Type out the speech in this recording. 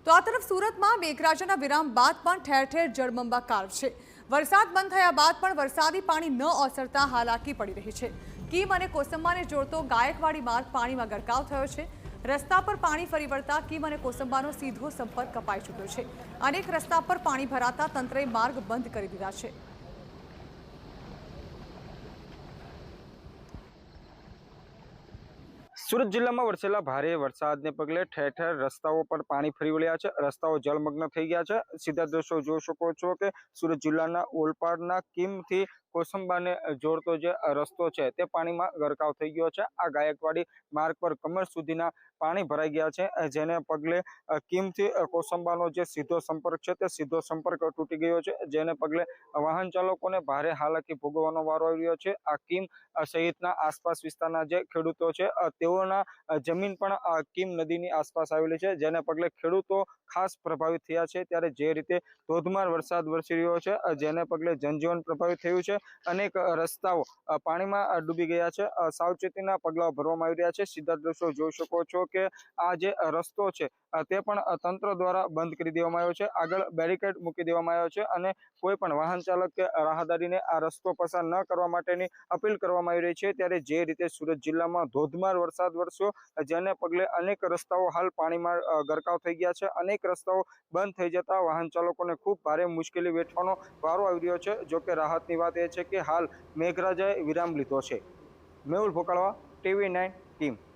તો આ તરફ સુરતમાં મેઘરાજાના વિરામ બાદ પણ ઠેર ઠેર જળબંબાકાર છે। વરસાદ બંધ થયા બાદ પણ વરસાદી પાણી ન ઓસરતા હાલાકી પડી રહી છે। કીમ અને કોસંબાને જોડતો ગાયકવાડી માર્ગ પાણીમાં ગરકાવ થયો છે। રસ્તા પર પાણી ફરી વળતા કીમ અને કોસંબાનો સીધો સંપર્ક કપાઈ ચૂક્યો છે। અનેક રસ્તા પર પાણી ભરાતા તંત્રએ માર્ગ બંધ કરી દીધા છે। સુરત જિલ્લામાં વરસેલા ભારે વરસાદને પગલે ઠેર ઠેર રસ્તાઓ પર પાણી ફરી વળ્યા છે। રસ્તાઓ જળમગ્ન થઈ ગયા છે। સીધા દ્રશ્યો જોઈ શકો છો કે સુરત જિલ્લાના ઓલપાડના કીમથી કોસંબાને જોડતો જે રસ્તો છે તે પાણીમાં ગરકાવ થઈ ગયો છે। આ ગાયકવાડી માર્ગ પર કમર સુધીના પાણી ભરાઈ ગયા છે, જેને પગલે કીમથી કોસંબાનો જે સીધો સંપર્ક છે તે સીધો સંપર્ક તૂટી ગયો છે, જેને પગલે વાહન ચાલકોને ભારે હાલાકી ભોગવવાનો વારો આવ્યો છે। આ કીમ સહિતના આસપાસ વિસ્તારના જે ખેડૂતો છે તેઓના જમીન પણ કીમ નદીની આસપાસ આવેલી છે, જેને પગલે ખેડૂતો ખાસ પ્રભાવિત થયા છે। ત્યારે જે રીતે ધોધમાર વરસાદ વરસી રહ્યો છે જેને પગલે જનજીવન પ્રભાવિત થયું છે। અનેક રસ્તાઓ પાણીમાં ડૂબી ગયા છે। સાવચેતીના પગલાઓ ભરવામાં આવી રહ્યા છે। સીધા દ્રશ્યો જોઈ શકો છો કે આ જે રસ્તો છે તે પણ તંત્ર દ્વારા બંધ કરી દેવામાં આવ્યો છે। આગળ બેરિકેડ મૂકી દેવામાં આવ્યો છે અને કોઈ પણ વાહન ચાલક કે રાહદારીને આ રસ્તો પસાર ન કરવા માટેની અપીલ કરવામાં આવી રહી છે। ત્યારે જે રીતે સુરત જિલ્લામાં ધોધમાર વરસાદ વરસ્યો, જેને પગલે અનેક રસ્તાઓ હાલ પાણીમાં ગરકાવ થઈ ગયા છે। અનેક રસ્તાઓ બંધ થઈ જતા વાહન ચાલકોને ખૂબ ભારે મુશ્કેલી વેઠવાનો વારો આવી રહ્યો છે। જોકે રાહતની વાત એ છે કે હાલ મેઘરાજાએ વિરામ લીધો છે। મેહુલ ભોકાળવા, TV9 કીમ।